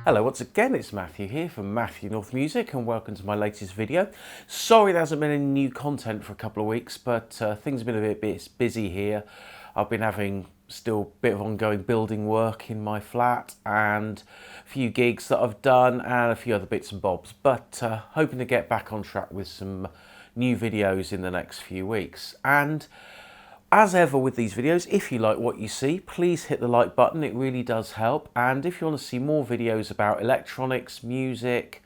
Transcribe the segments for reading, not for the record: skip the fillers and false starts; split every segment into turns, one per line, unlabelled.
Hello, once again it's Matthew here from Matthew North Music and welcome to my latest video. Sorry there hasn't been any new content for a couple of weeks, but things have been a bit busy here. I've been having still a bit of ongoing building work in my flat and a few gigs that I've done and a few other bits and bobs, but hoping to get back on track with some new videos in the next few weeks. And as ever with these videos, if you like what you see, please hit the like button, it really does help. And if you want to see more videos about electronics, music,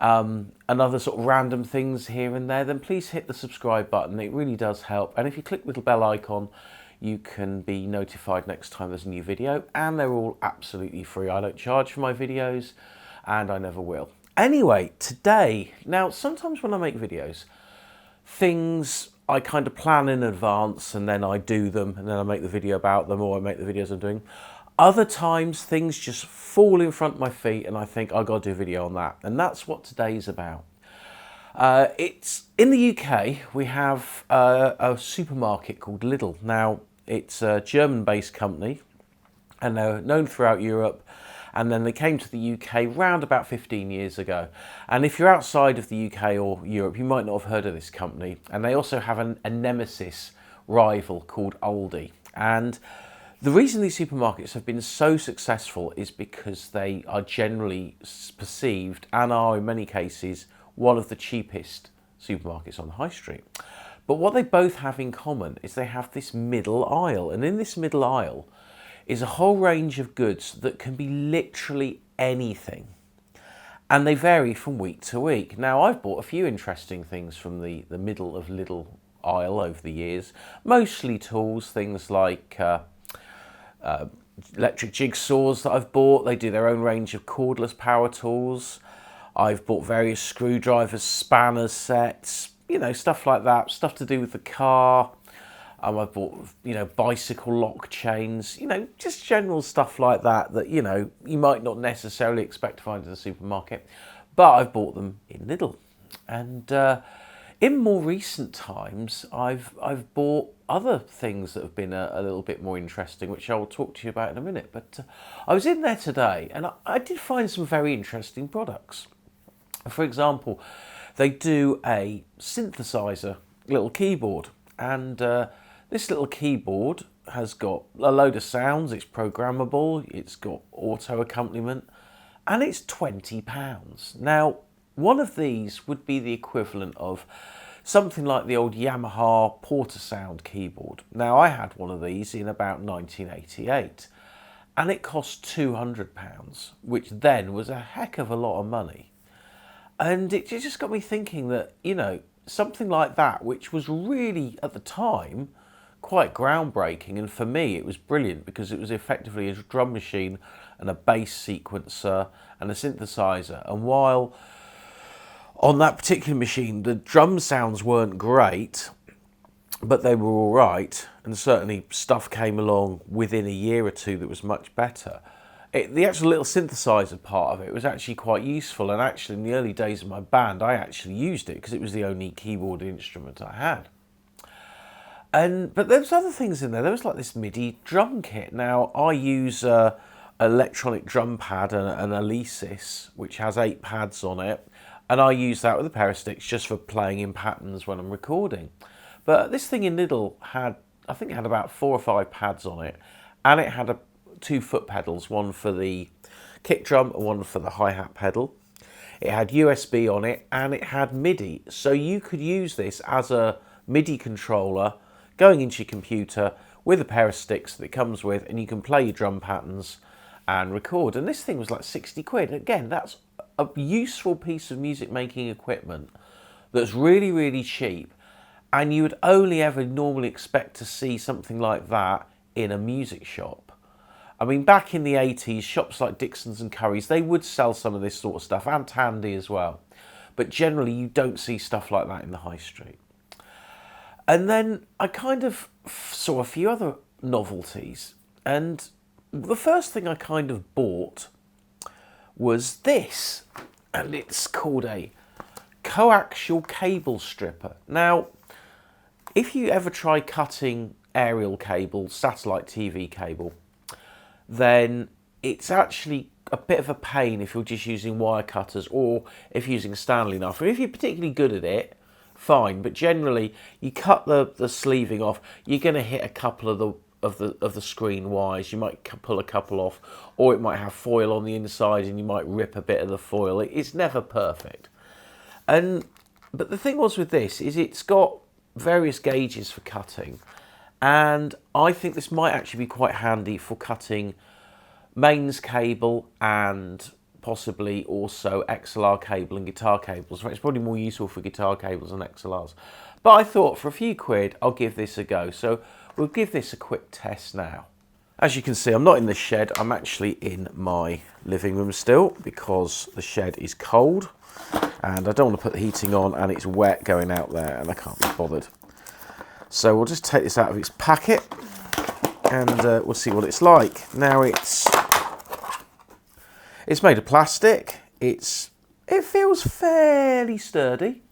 and other sort of random things here and there, then please hit the subscribe button, it really does help. And if you click the little bell icon, you can be notified next time there's a new video, and they're all absolutely free. I don't charge for my videos, and I never will. Anyway, today, now sometimes when I make videos, things I kind of plan in advance and then I do them and then I make the video about them, or I make the videos I'm doing. Other times things just fall in front of my feet and I think I've got to do a video on that. And that's what today's about. It's in the UK, we have a supermarket called Lidl. Now, it's a German-based company and they're known throughout Europe. And then they came to the UK round about 15 years ago. And if you're outside of the UK or Europe, you might not have heard of this company. And they also have a nemesis rival called Aldi. And the reason these supermarkets have been so successful is because they are generally perceived, and are in many cases, one of the cheapest supermarkets on the high street. But what they both have in common is they have this middle aisle. And in this middle aisle is a whole range of goods that can be literally anything. And they vary from week to week. Now, I've bought a few interesting things from the middle of Lidl aisle over the years. Mostly tools, things like electric jigsaws that I've bought. They do their own range of cordless power tools. I've bought various screwdrivers, spanners, sets, you know, stuff like that. Stuff to do with the car. I've bought, bicycle lock chains, just general stuff like that that, you might not necessarily expect to find in a supermarket. But I've bought them in Lidl. And in more recent times, I've bought other things that have been a little bit more interesting, which I will talk to you about in a minute. But I was in there today and I did find some very interesting products. For example, they do a synthesizer little keyboard, and this little keyboard has got a load of sounds, it's programmable, it's got auto accompaniment, and it's £20. Now, one of these would be the equivalent of something like the old Yamaha Portasound keyboard. Now, I had one of these in about 1988, and it cost £200, which then was a heck of a lot of money. And it just got me thinking that, something like that, which was really, at the time, quite groundbreaking, and for me it was brilliant because it was effectively a drum machine and a bass sequencer and a synthesizer. And while on that particular machine the drum sounds weren't great, but they were all right, and certainly stuff came along within a year or two that was much better, the actual little synthesizer part of it was actually quite useful. And actually in the early days of my band I actually used it because it was the only keyboard instrument I had. But there was other things in there. There was like this MIDI drum kit. Now, I use an electronic drum pad, an Alesis, which has 8 pads on it. And I use that with a pair of sticks just for playing in patterns when I'm recording. But this thing in Lidl had, I think it had about 4 or 5 pads on it. And it had 2 foot pedals, one for the kick drum and one for the hi-hat pedal. It had USB on it and it had MIDI. So you could use this as a MIDI controller going into your computer with a pair of sticks that it comes with, and you can play your drum patterns and record. And this thing was like 60 quid. Again, that's a useful piece of music making equipment that's really, really cheap. And you would only ever normally expect to see something like that in a music shop. I mean, back in the 80s, shops like Dixon's and Curry's, they would sell some of this sort of stuff, and Tandy as well. But generally, you don't see stuff like that in the high street. And then I kind of saw a few other novelties. And the first thing I kind of bought was this. And it's called a coaxial cable stripper. Now, if you ever try cutting aerial cable, satellite TV cable, then it's actually a bit of a pain if you're just using wire cutters, or if you're using a Stanley knife. Or if you're particularly good at it, fine. But generally, you cut the sleeving off, you're going to hit a couple of the screen wires. You might pull a couple off, or it might have foil on the inside and you might rip a bit of the foil. It's never perfect. But the thing was with this is it's got various gauges for cutting, and I think this might actually be quite handy for cutting mains cable and possibly also XLR cable and guitar cables. It's probably more useful for guitar cables than XLRs. But I thought for a few quid, I'll give this a go. So we'll give this a quick test now. As you can see, I'm not in the shed. I'm actually in my living room still because the shed is cold and I don't want to put the heating on and it's wet going out there and I can't be bothered. So we'll just take this out of its packet and we'll see what it's like. Now it's made of plastic. It feels fairly sturdy,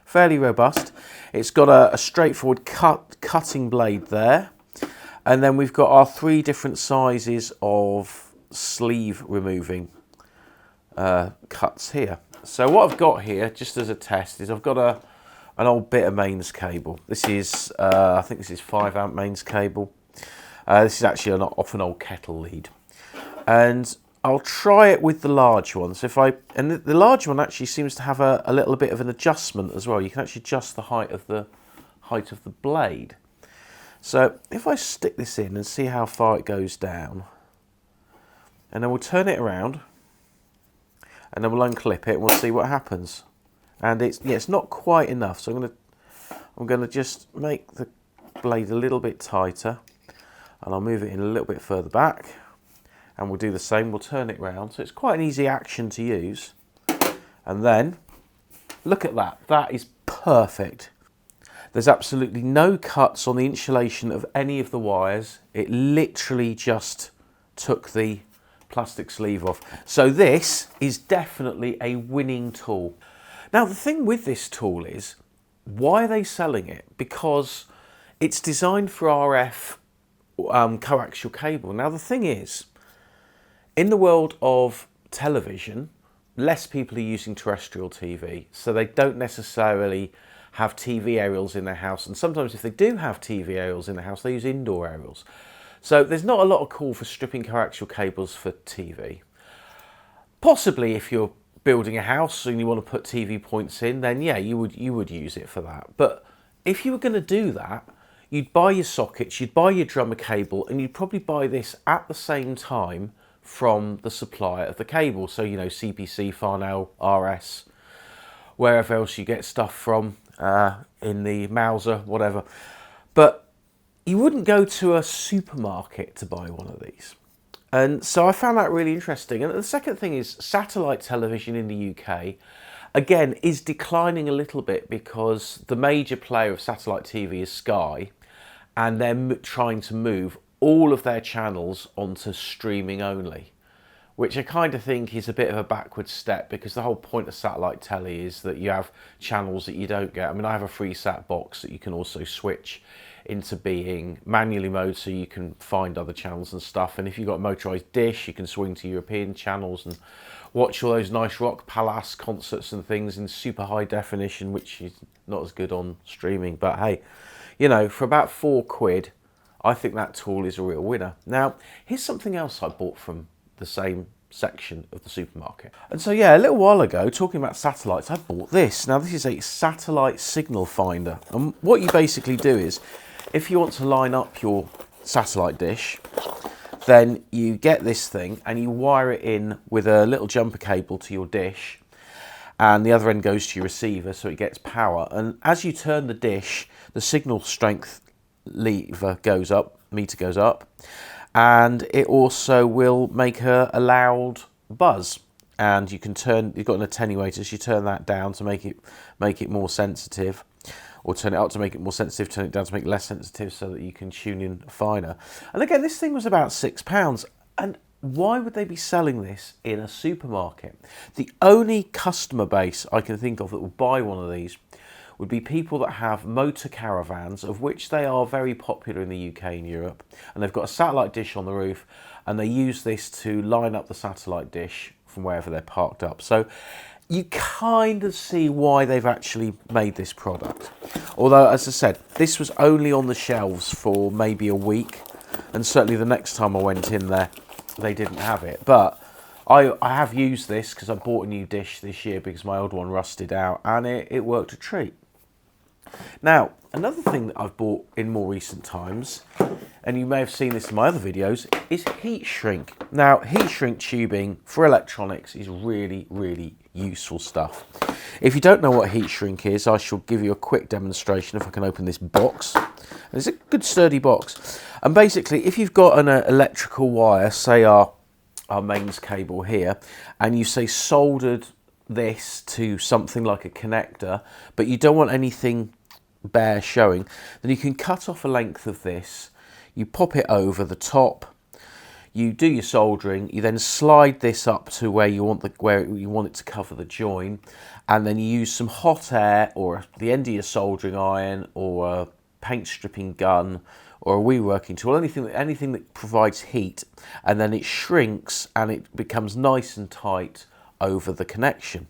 fairly robust. It's got a straightforward cutting blade there. And then we've got our 3 different sizes of sleeve removing cuts here. So what I've got here, just as a test, is I've got an old bit of mains cable. This is, I think this is 5 amp mains cable. This is actually off an old kettle lead. And I'll try it with the large one. So and the large one actually seems to have a little bit of an adjustment as well. You can actually adjust the height of the blade. So if I stick this in and see how far it goes down, and then we'll turn it around, and then we'll unclip it and we'll see what happens. And it's not quite enough, so I'm gonna just make the blade a little bit tighter, and I'll move it in a little bit further back. And we'll do the same, we'll turn it round. So it's quite an easy action to use. And then, look at that, that is perfect. There's absolutely no cuts on the insulation of any of the wires. It literally just took the plastic sleeve off. So this is definitely a winning tool. Now the thing with this tool is, why are they selling it? Because it's designed for RF coaxial cable. Now the thing is, in the world of television, less people are using terrestrial TV, so they don't necessarily have TV aerials in their house, and sometimes if they do have TV aerials in the house, they use indoor aerials. So there's not a lot of call for stripping coaxial cables for TV. Possibly if you're building a house and you want to put TV points in, then yeah, you would use it for that. But if you were going to do that, you'd buy your sockets, you'd buy your drummer cable, and you'd probably buy this at the same time from the supplier of the cable. So, you know, CPC, Farnell, RS, wherever else you get stuff from, in the Mauser, whatever. But you wouldn't go to a supermarket to buy one of these. And so I found that really interesting. And the second thing is satellite television in the UK, again, is declining a little bit because the major player of satellite TV is Sky, and they're trying to move all of their channels onto streaming only, which I kind of think is a bit of a backward step, because the whole point of satellite telly is that you have channels that you don't get. I mean, I have a FreeSat box that you can also switch into being manually mode, so you can find other channels and stuff. And if you've got a motorised dish, you can swing to European channels and watch all those nice Rock Palace concerts and things in super high definition, which is not as good on streaming. But hey, you know, for about 4 quid, I think that tool is a real winner. Now, here's something else I bought from the same section of the supermarket. And so yeah, a little while ago, talking about satellites, I bought this. Now this is a satellite signal finder. And what you basically do is, if you want to line up your satellite dish, then you get this thing and you wire it in with a little jumper cable to your dish, and the other end goes to your receiver so it gets power. And as you turn the dish, the signal strength lever goes up, meter goes up, and it also will make a loud buzz. And you can turn, you've got an attenuator, so you turn that down to make it more sensitive, or turn it up to make it more sensitive, turn it down to make it less sensitive, so that you can tune in finer. And again, this thing was about £6. And why would they be selling this in a supermarket? The only customer base I can think of that would buy one of these would be people that have motor caravans, of which they are very popular in the UK and Europe, and they've got a satellite dish on the roof, and they use this to line up the satellite dish from wherever they're parked up. So you kind of see why they've actually made this product. Although, as I said, this was only on the shelves for maybe a week, and certainly the next time I went in there, they didn't have it. But I have used this because I bought a new dish this year because my old one rusted out, and it worked a treat. Now, another thing that I've bought in more recent times, and you may have seen this in my other videos, is heat shrink. Now, heat shrink tubing for electronics is really, really useful stuff. If you don't know what heat shrink is, I shall give you a quick demonstration if I can open this box. And it's a good sturdy box. And basically, if you've got an electrical wire, say our mains cable here, and you say soldered this to something like a connector, but you don't want anything bare showing, then you can cut off a length of this, you pop it over the top, you do your soldering, you then slide this up to where you want it to cover the join, and then you use some hot air or the end of your soldering iron or a paint stripping gun or a reworking tool, anything that provides heat, and then it shrinks and it becomes nice and tight over the connection.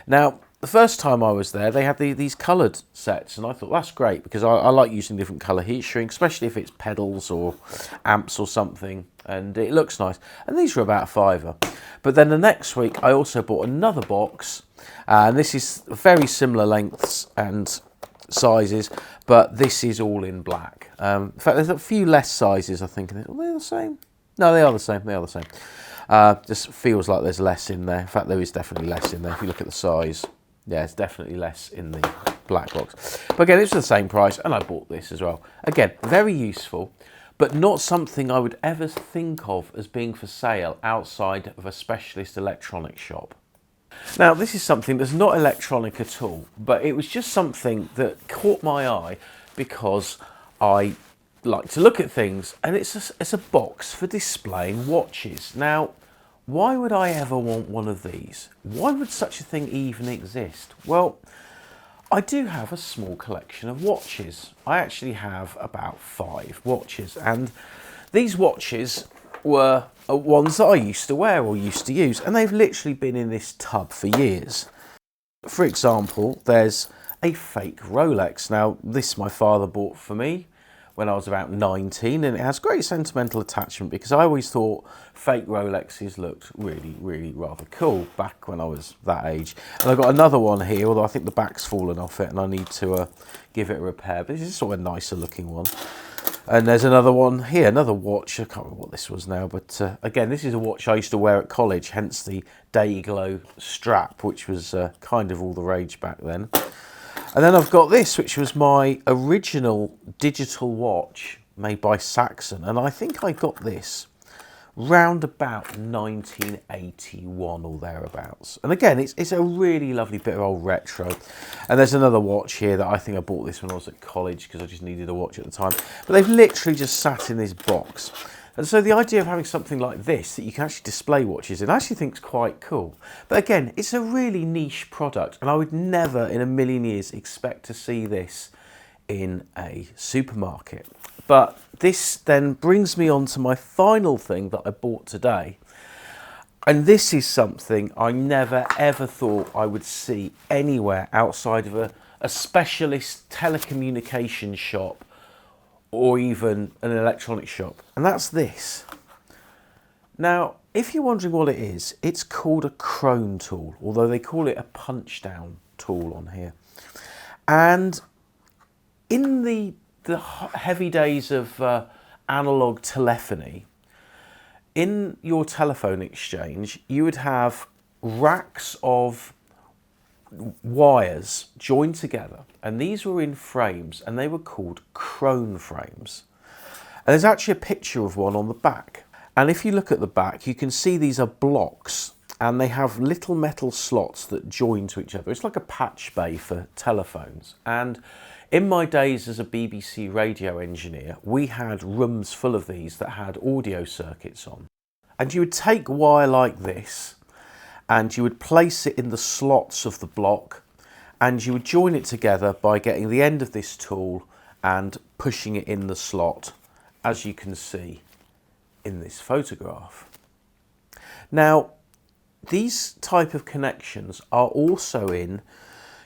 Now, the first time I was there, they had these coloured sets, and I thought that's great because I like using different colour heat shrink, especially if it's pedals or amps or something, and it looks nice. And these were about £5. But then the next week, I also bought another box, and this is very similar lengths and sizes, but this is all in black. In fact, there's a few less sizes, I think. Are they the same? No, they are the same. They are the same. Just feels like there's less in there. In fact, there is definitely less in there. If you look at the size, yeah, it's definitely less in the black box. But again, it's the same price, and I bought this as well. Again, very useful, but not something I would ever think of as being for sale outside of a specialist electronics shop. Now, this is something that's not electronic at all, but it was just something that caught my eye because I like to look at things, and it's a box for displaying watches. Now, why would I ever want one of these? Why would such a thing even exist? Well, I do have a small collection of watches. I actually have about 5 watches, and these watches were ones that I used to wear or used to use, and they've literally been in this tub for years. For example, there's a fake Rolex. Now, this my father bought for me when I was about 19, and it has great sentimental attachment because I always thought fake Rolexes looked really, really rather cool back when I was that age. And I've got another one here, although I think the back's fallen off it and I need to give it a repair, but this is sort of a nicer looking one. And there's another one here, another watch. I can't remember what this was now, but again, this is a watch I used to wear at college, hence the Dayglow strap, which was kind of all the rage back then. And then I've got this, which was my original digital watch made by Saxon, and I think I got this round about 1981 or thereabouts. And again, it's a really lovely bit of old retro. And there's another watch here that I think I bought this when I was at college because I just needed a watch at the time. But they've literally just sat in this box. And so the idea of having something like this that you can actually display watches in, I actually think is quite cool. But again, it's a really niche product, and I would never in a million years expect to see this in a supermarket. But this then brings me on to my final thing that I bought today. And this is something I never ever thought I would see anywhere outside of a specialist telecommunications shop or even an electronics shop, and that's this. Now, if you're wondering what it is, it's called a crone tool, although they call it a punch down tool on here. And in the heavy days of analog telephony, in your telephone exchange, you would have racks of wires joined together, and these were in frames, and they were called crone frames. And there's actually a picture of one on the back, and if you look at the back, you can see these are blocks, and they have little metal slots that join to each other. It's like a patch bay for telephones. And in my days as a BBC radio engineer, we had rooms full of these that had audio circuits on, and you would take wire like this and you would place it in the slots of the block, and you would join it together by getting the end of this tool and pushing it in the slot, as you can see in this photograph. Now, these type of connections are also in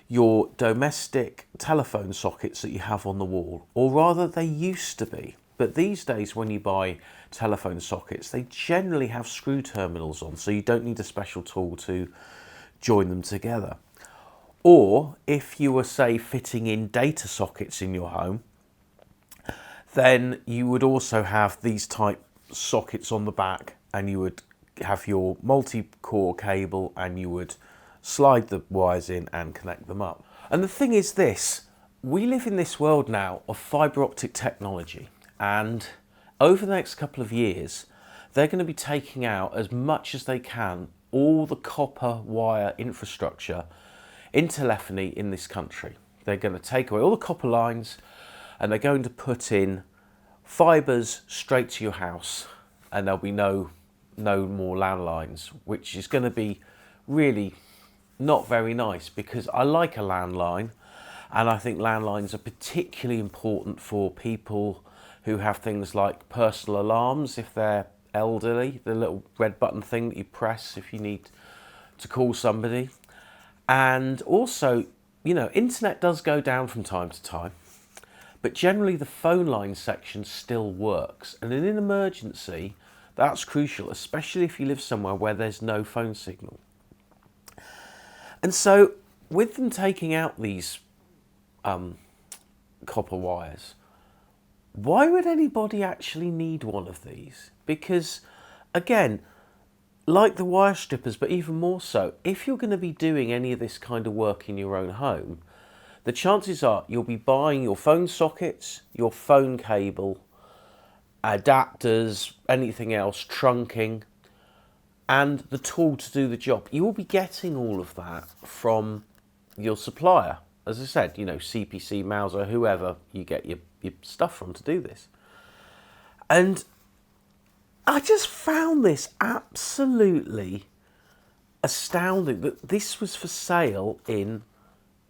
your domestic telephone sockets that you have on the wall, or rather they used to be. But these days when you buy telephone sockets, they generally have screw terminals on, so you don't need a special tool to join them together. Or if you were, say, fitting in data sockets in your home, then you would also have these type sockets on the back, and you would have your multi-core cable and you would slide the wires in and connect them up. And the thing is this, we live in this world now of fibre optic technology, and over the next couple of years they're going to be taking out as much as they can all the copper wire infrastructure in telephony in this country. They're going to take away all the copper lines and they're going to put in fibres straight to your house, and there'll be no more landlines, which is going to be really not very nice, because I like a landline, and I think landlines are particularly important for people who have things like personal alarms if they're elderly, the little red button thing that you press if you need to call somebody. And also, you know, internet does go down from time to time, but generally the phone line section still works, and in an emergency that's crucial, especially if you live somewhere where there's no phone signal. And so with them taking out these copper wires, why would anybody actually need one of these? Because again, like the wire strippers, but even more so, if you're going to be doing any of this kind of work in your own home, the chances are you'll be buying your phone sockets, your phone cable, adapters, anything else, trunking, and the tool to do the job. You will be getting all of that from your supplier. As I said, you know, CPC, Mauser, whoever you get your stuff from to do this. And I just found this absolutely astounding that this was for sale in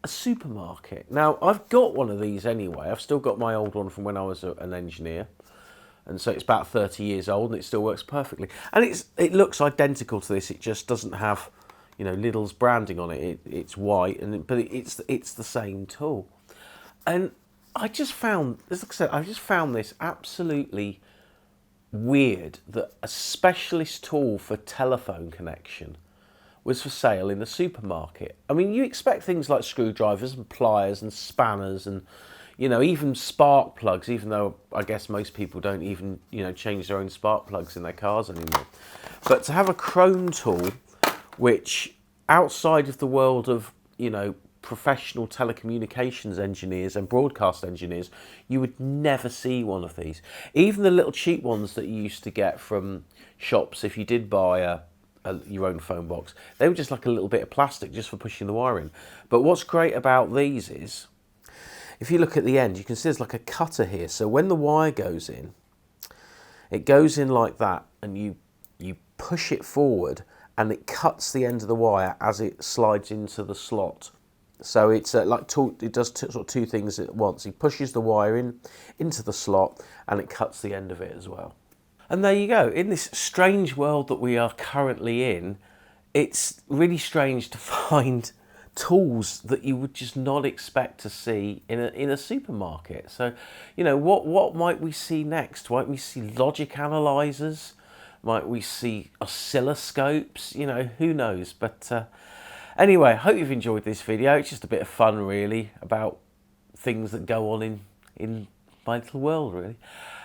a supermarket. Now, I've got one of these anyway. I've still got my old one from when I was an engineer. And so it's about 30 years old and it still works perfectly. And it looks identical to this. It just doesn't have, you know, Lidl's branding on it. It's white, but it's the same tool. And I just found, as I said, I just found this absolutely weird that a specialist tool for telephone connection was for sale in the supermarket. I mean, you expect things like screwdrivers and pliers and spanners and, you know, even spark plugs, even though I guess most people don't even, you know, change their own spark plugs in their cars anymore. But to have a chrome tool, which outside of the world of, you know, professional telecommunications engineers and broadcast engineers, you would never see one of these. Even the little cheap ones that you used to get from shops, if you did buy your own phone box, they were just like a little bit of plastic just for pushing the wire in. But what's great about these is, if you look at the end, you can see there's like a cutter here. So when the wire goes in, it goes in like that, and you push it forward and it cuts the end of the wire as it slides into the slot. So it's it does sort of two things at once. He pushes the wire into the slot and it cuts the end of it as well. And there you go. In this strange world that we are currently in, it's really strange to find tools that you would just not expect to see in a supermarket. So, you know, what might we see next? Might we see logic analyzers? Might we see oscilloscopes? You know, who knows? But anyway, I hope you've enjoyed this video. It's just a bit of fun, really, about things that go on in my little world, really.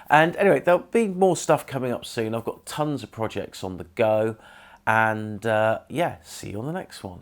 And anyway, there'll be more stuff coming up soon. I've got tons of projects on the go. And yeah, see you on the next one.